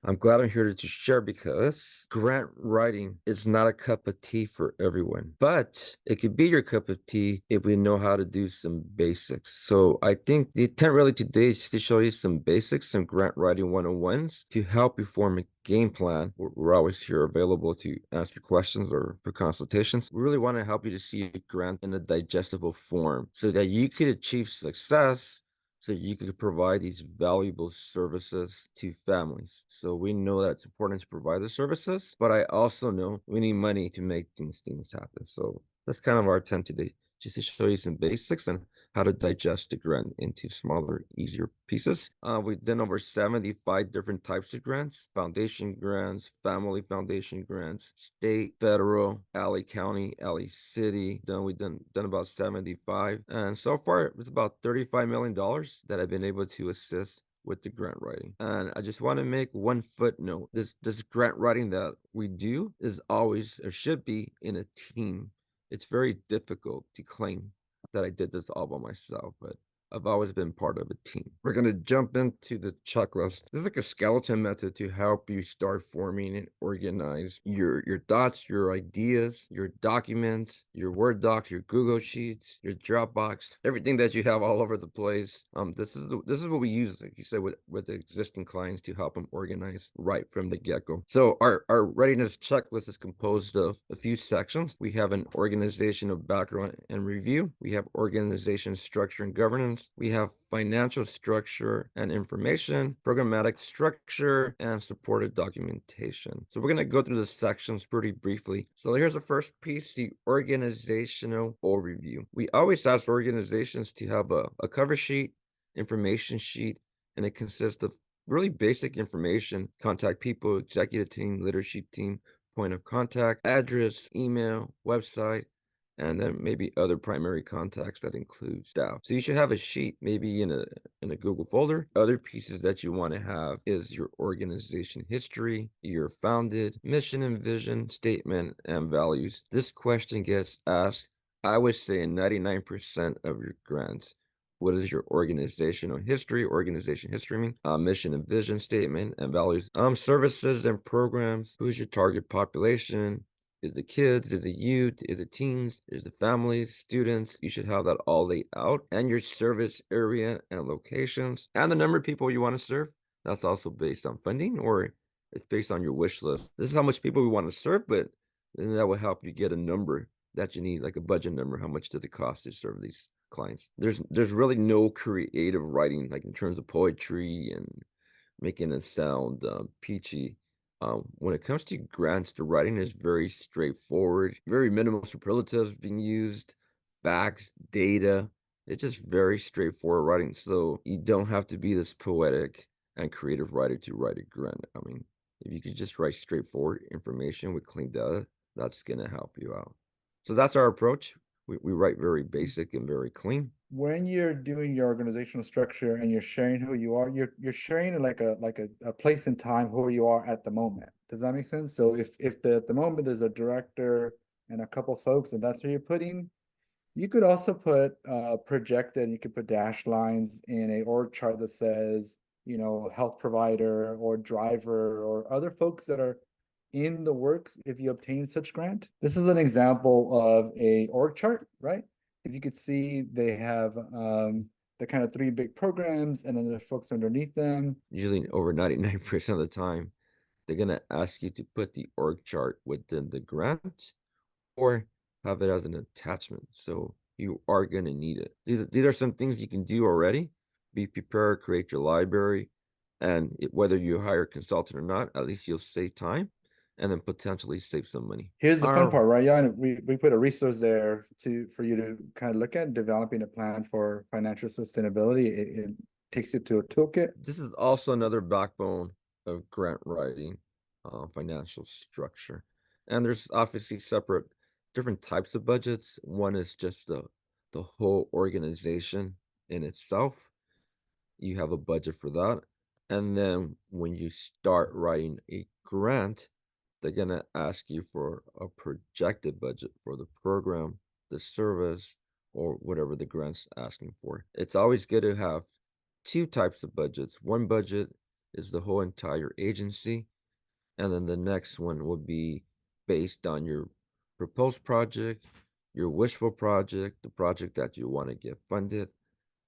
I'm glad I'm here to share because grant writing is not a cup of tea for everyone, but it could be your cup of tea if we know how to do some basics. So I think the intent really today is to show you some basics, some grant writing 101s to help you form a game plan. We're always here available to answer questions or for consultations. We really want to help you to see a grant in a digestible form so that you could achieve success so you could provide these valuable services to families. So we know that it's important to provide the services, but I also know we need money to make things happen. So that's kind of our intent today, just to show you some basics and how to digest the grant into smaller, easier pieces. We've done over 75 different types of grants: foundation grants, family foundation grants, state, federal, LA County, LA City. We've done about 75. And so far, it's about $35 million that I've been able to assist with the grant writing. And I just want to make one footnote. This grant writing that we do is always or should be in a team. It's very difficult to claim that I did this all by myself, but I've always been part of a team. We're going to jump into the checklist. This is like a skeleton method to help you start forming and organize your thoughts, your ideas, your documents, your Word docs, your Google Sheets, your Dropbox, everything that you have all over the place. This is what we use, like you said, with the existing clients to help them organize right from the get-go. So our readiness checklist is composed of a few sections. We have an organizational background and review. We have organization structure and governance. We have financial structure and information, programmatic structure, and supported documentation. So we're going to go through the sections pretty briefly. So here's the first piece, the organizational overview. We always ask organizations to have a cover sheet, information sheet, and it consists of really basic information: contact people, executive team, leadership team, point of contact, address, email, website, and then maybe other primary contacts that include staff. So you should have a sheet maybe in a Google folder. Other pieces that you want to have is your organization history, your founded, mission and vision, statement, and values. This question gets asked, I would say, in 99% of your grants. What is your organizational history? Organization history mean mission and vision statement and values. Services and programs. Who's your target population? Is the kids, is the youth, is the teens, is the families, students? You should have that all laid out, and your service area and locations, and the number of people you want to serve. That's also based on funding, or it's based on your wish list. This is how much people we want to serve, but then that will help you get a number that you need, like a budget number. How much does it cost to serve these clients? There's really no creative writing, like in terms of poetry and making it sound peachy. When it comes to grants, the writing is very straightforward, very minimal superlatives being used, facts, data. It's just very straightforward writing. So you don't have to be this poetic and creative writer to write a grant. I mean, if you could just write straightforward information with clean data, that's going to help you out. So that's our approach. We write very basic and very clean. When you're doing your organizational structure and you're sharing who you are, you're sharing like a place and time who you are at the moment. Does that make sense? So if at the moment there's a director and a couple folks and that's who you're putting, you could also put projected, you could put dash lines in a org chart that says, health provider or driver or other folks that are in the works if you obtain such grant. This is an example of a org chart, right? If you could see, they have the kind of three big programs and then there's folks underneath them. Usually over 99% of the time, they're going to ask you to put the org chart within the grant or have it as an attachment. So you are going to need it. These are some things you can do already. Be prepared, create your library, and whether you hire a consultant or not, at least you'll save time and then potentially save some money. Here's the fun part, right? Yeah, and we put a resource there for you to kind of look at developing a plan for financial sustainability. It takes you to a toolkit. This is also another backbone of grant writing, financial structure. And there's obviously separate different types of budgets. One is just the whole organization in itself. You have a budget for that. And then when you start writing a grant, they're going to ask you for a projected budget for the program, the service, or whatever the grant's asking for. It's always good to have two types of budgets. One budget is the whole entire agency. And then the next one will be based on your proposed project, your wishful project, the project that you want to get funded.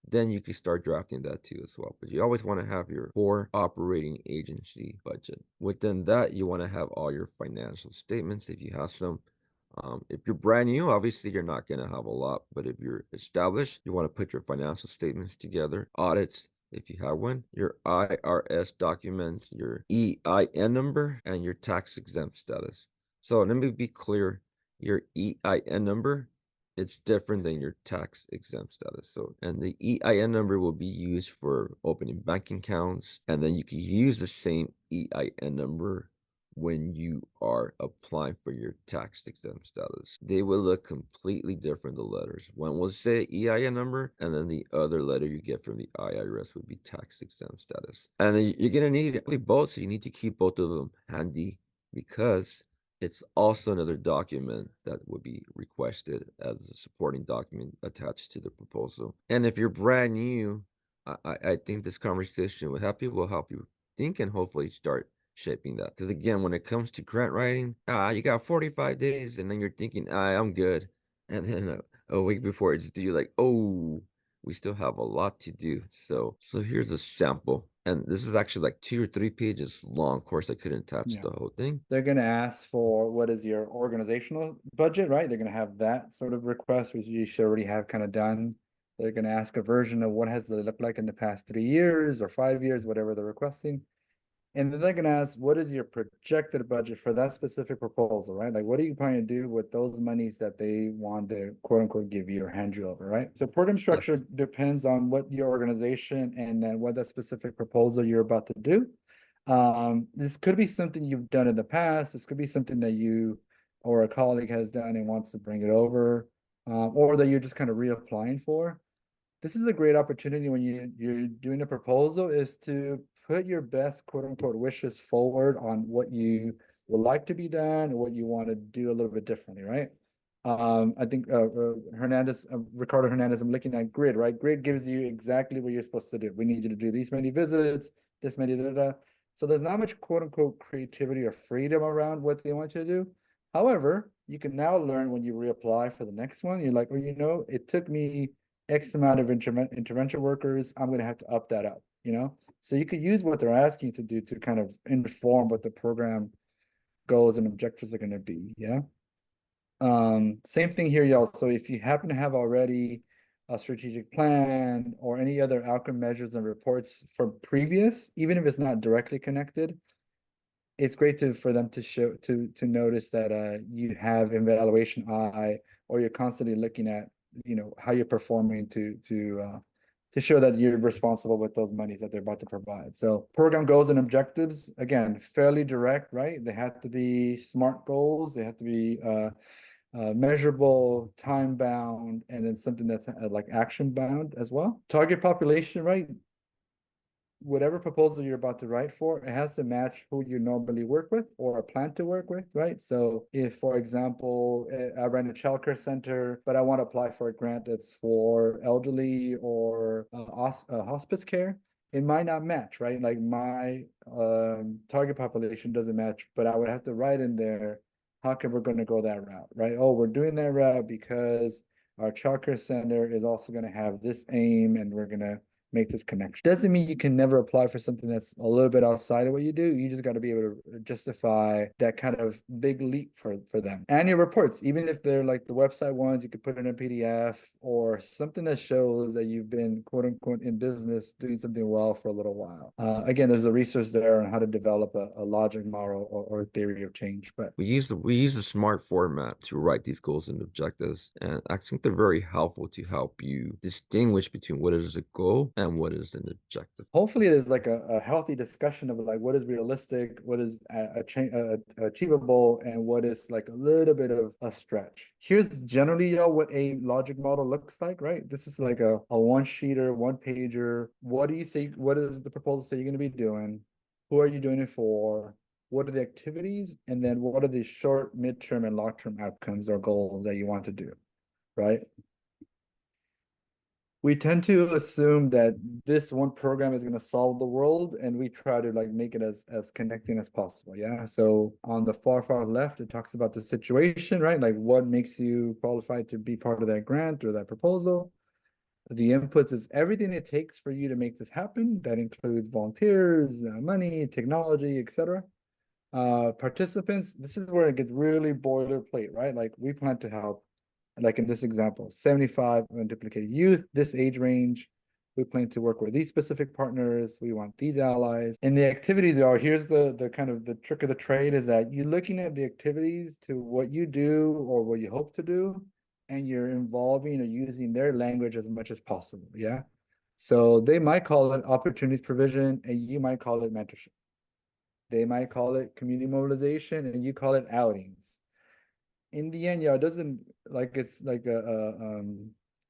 Then you can start drafting that too as well. But you always want to have your core operating agency budget. Within that, you want to have all your financial statements if you have some. If you're brand new, obviously you're not going to have a lot, but if you're established, you want to put your financial statements together, audits, if you have one, your IRS documents, your EIN number, and your tax exempt status. So let me be clear, your EIN number, it's different than your tax exempt status. So, and the EIN number will be used for opening bank accounts, and then you can use the same EIN number when you are applying for your tax exempt status. They will look completely different, the letters. One will say EIN number, and then the other letter you get from the IRS would be tax exempt status. And then you're going to need both, so you need to keep both of them handy because it's also another document that would be requested as a supporting document attached to the proposal. And if you're brand new, I think this conversation will help you think and hopefully start shaping that. Because again, when it comes to grant writing, you got 45 days, and then you're thinking, I'm good. And then a week before it's due, like, oh, we still have a lot to do. So here's a sample. And this is actually like 2 or 3 pages long. Of course, I couldn't attach Yeah. the whole thing. They're going to ask for what is your organizational budget, right? They're going to have that sort of request, which you should already have kind of done. They're going to ask a version of what has it looked like in the past 3 years or 5 years, whatever they're requesting. And then they're going to ask, what is your projected budget for that specific proposal, right? Like, what are you planning to do with those monies that they want to quote unquote give you or hand you over, right? So program structure Yes. depends on what your organization and then what that specific proposal you're about to do. This could be something you've done in the past. This could be something that you or a colleague has done and wants to bring it over, or that you're just kind of reapplying for. This is a great opportunity when you're doing a proposal is to put your best quote unquote wishes forward on what you would like to be done or what you want to do a little bit differently, right? I think Ricardo Hernandez, I'm looking at grid, right? Grid gives you exactly what you're supposed to do. We need you to do these many visits, this many, da, da, da. So there's not much quote unquote creativity or freedom around what they want you to do. However, you can now learn when you reapply for the next one. You're like, well, it took me X amount of intervention workers. I'm going to have to up that up, So you could use what they're asking you to do to kind of inform what the program goals and objectives are going to be. Yeah. Same thing here, y'all. So if you happen to have already a strategic plan or any other outcome measures and reports from previous, even if it's not directly connected, it's great for them to show to notice that you have evaluation eye or you're constantly looking at how you're performing to show that you're responsible with those monies that they're about to provide. So program goals and objectives, again, fairly direct, right? They have to be SMART goals. They have to be measurable, time bound, and then something that's like action bound as well. Target population, right? Whatever proposal you're about to write for, it has to match who you normally work with or plan to work with, right? So if, for example, I run a childcare center, but I want to apply for a grant that's for elderly or hospice care, it might not match, right? Like my target population doesn't match, but I would have to write in there, how come we're going to go that route, right? Oh, we're doing that route because our childcare center is also going to have this aim and we're going to make this connection. Doesn't mean you can never apply for something that's a little bit outside of what you do. You just got to be able to justify that kind of big leap for them. Annual reports, even if they're like the website ones, you could put in a PDF or something that shows that you've been quote unquote in business doing something well for a little while. Again, there's a resource there on how to develop a logic model or theory of change. But we use the SMART format to write these goals and objectives, and I think they're very helpful to help you distinguish between what is a goal and what is an objective. hopefully there's like a healthy discussion of like what is realistic, what is achievable, and what is like a little bit of a stretch. Here's generally what a logic model looks like, right? This is like a one-sheeter, one-pager. What do you say? What is the proposal say you're going to be doing? Who are you doing it for? What are the activities? And then what are the short, midterm, and long-term outcomes or goals that you want to do, right? we tend to assume that this one program is going to solve the world, and we try to like make it as connecting as possible. Yeah. So on the far left, it talks about the situation, right? Like what makes you qualified to be part of that grant or that proposal. The inputs is everything it takes for you to make this happen. That includes volunteers, money, technology, etc. Participants, this is where it gets really boilerplate, right? Like we plan to help, like in this example, 75 unduplicated youth, this age range. We plan to work with these specific partners. We want these allies. And the activities are, here's the kind of the trick of the trade is that you're looking at the activities to what you do or what you hope to do, and you're involving or using their language as much as possible. Yeah. So they might call it opportunities provision, and you might call it mentorship. They might call it community mobilization, and you call it outings. In the end, yeah, it doesn't like it's like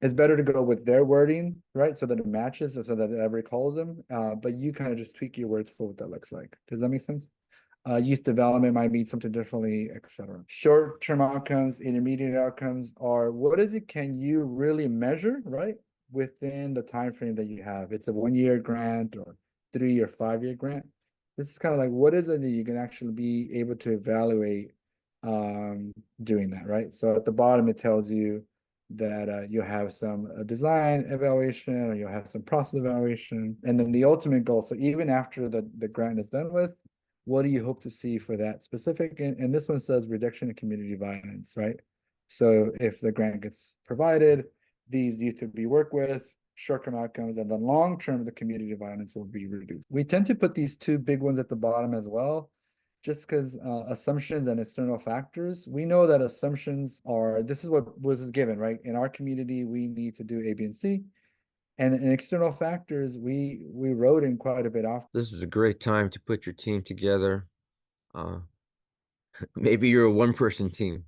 it's better to go with their wording, right? So that it matches, so that it ever calls them. But you kind of just tweak your words for what that looks like. Does that make sense? Youth development might mean something differently, etc. Short-term outcomes, intermediate outcomes are what is it can you really measure, right? Within the time frame that you have. It's a 1 year grant or 3 or 5 year grant. This is kind of like what is it that you can actually be able to evaluate doing that, right? So at the bottom it tells you that you'll have some design evaluation or you'll have some process evaluation, and then the ultimate goal. So even after the grant is done with, what do you hope to see for that specific? And this one says reduction in community violence, right? So if the grant gets provided, these youth will be worked with, short-term outcomes, and then long-term, the community violence will be reduced. We tend to put these two big ones at the bottom as well, just because assumptions and external factors. We know that assumptions are, this is what was given, right? In our community, we need to do A, B, and C. And in external factors, we wrote in quite a bit off. This is a great time to put your team together. Uh, Maybe you're a one-person team.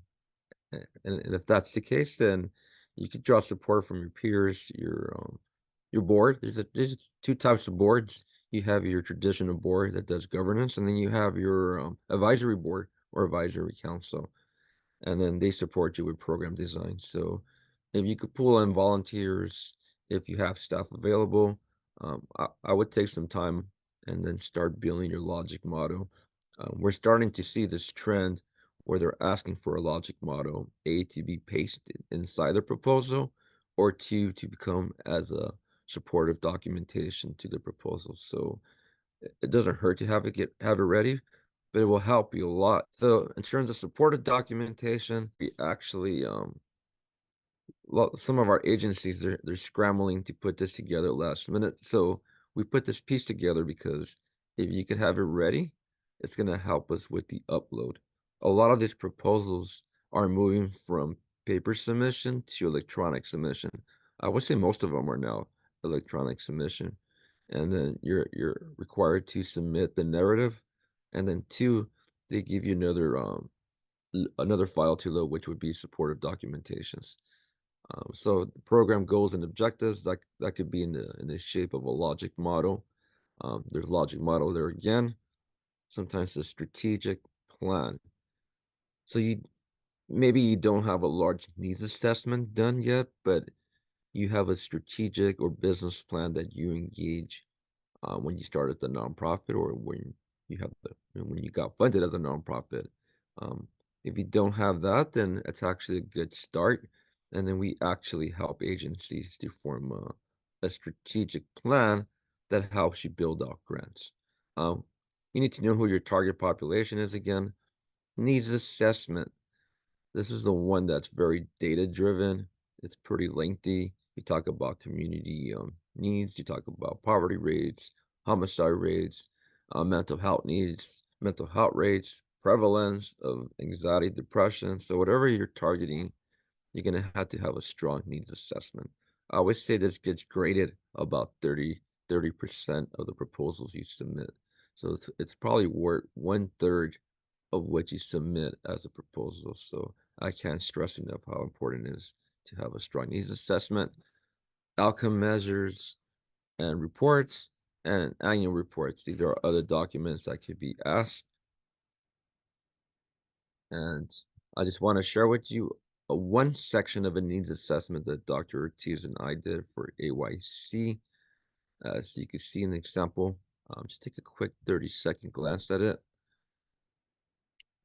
And if that's the case, then you could draw support from your peers, your board. There's two types of boards. You have your traditional board that does governance, and then you have your advisory board or advisory council, and then they support you with program design. So if you could pull in volunteers, if you have staff available, I would take some time and then start building your logic model. We're starting to see this trend where they're asking for a logic model, A, to be pasted inside the proposal, or two, to become as a supportive documentation to the proposal. So it doesn't hurt to have it ready, but it will help you a lot. So in terms of supportive documentation, we actually some of our agencies they're scrambling to put this together last minute. So we put this piece together because if you could have it ready, it's going to help us with the upload. A lot of these proposals are moving from paper submission to electronic submission. I would say most of them are now electronic submission. And then you're required to submit the narrative, and then two, they give you another file to load, which would be supportive documentations. So the program goals and objectives that could be in the shape of a logic model. There's logic model there again. Sometimes a strategic plan. So maybe you don't have a large needs assessment done yet, but you have a strategic or business plan that you engage when you started the nonprofit or when you got funded as a nonprofit. Um, if you don't have that, then it's actually a good start. And then we actually help agencies to form a strategic plan that helps you build out grants. Um, you need to know who your target population is again. Needs assessment. This is the one that's very data driven. It's pretty lengthy. You talk about community needs, you talk about poverty rates, homicide rates, mental health needs, mental health rates, prevalence of anxiety, depression. So whatever you're targeting, you're going to have a strong needs assessment. I always say this gets graded about 30% of the proposals you submit. So it's probably worth 1/3 of what you submit as a proposal. So I can't stress enough how important it is to have a strong needs assessment, outcome measures, and reports, and annual reports. These are other documents that could be asked. And I just want to share with you one section of a needs assessment that Dr. Ortiz and I did for AYC. So you can see an example. Just take a quick 30-second glance at it.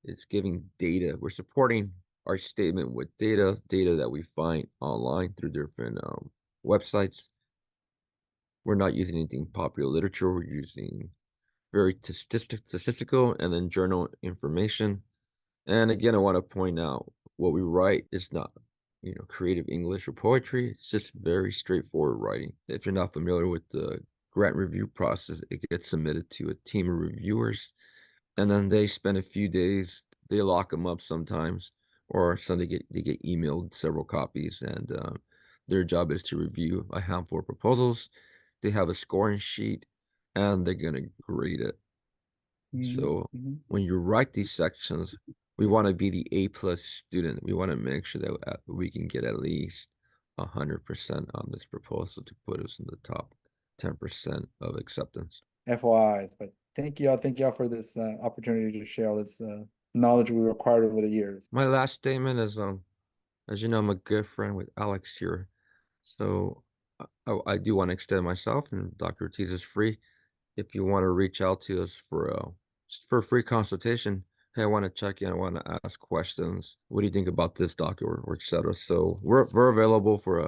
It's giving data. We're supporting our statement with data that we find online through different websites. We're not using anything popular literature. We're using very statistical and then journal information. And again, I want to point out what we write is not, creative English or poetry. It's just very straightforward writing. If you're not familiar with the grant review process, it gets submitted to a team of reviewers, and then they spend a few days. They lock them up sometimes, or some they get emailed several copies, and their job is to review a handful of proposals. They have a scoring sheet, and they're gonna grade it. Mm-hmm. So Mm-hmm. when you write these sections, we want to be the A plus student. We want to make sure that we can get at least 100% on this proposal to put us in the top 10% of acceptance. FYIs, but thank y'all for this opportunity to share all this knowledge we acquired over the years. My last statement is, as you know, I'm a good friend with Alex here. So I do want to extend myself, and Dr. Ortiz is free. If you want to reach out to us just for a free consultation, hey, I want to check in, I want to ask questions. What do you think about this doc, or et cetera? So we're available for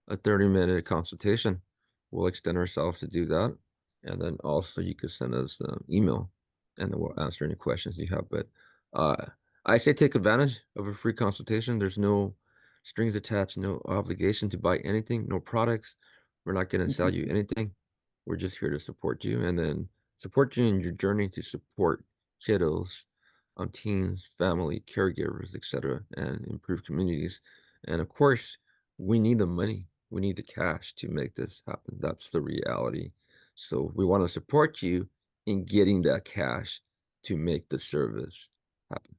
a 30-minute consultation. We'll extend ourselves to do that. And then also you could send us an email, and then we'll answer any questions you have. But uh, I say take advantage of a free consultation. There's no strings attached, no obligation to buy anything, no products. We're not going to sell you anything. We're just here to support you, and then support you in your journey to support kiddos, teens, family, caregivers, etc., and improve communities. And of course, we need the money. We need the cash to make this happen. That's the reality. So we want to support you in getting that cash to make the service happen.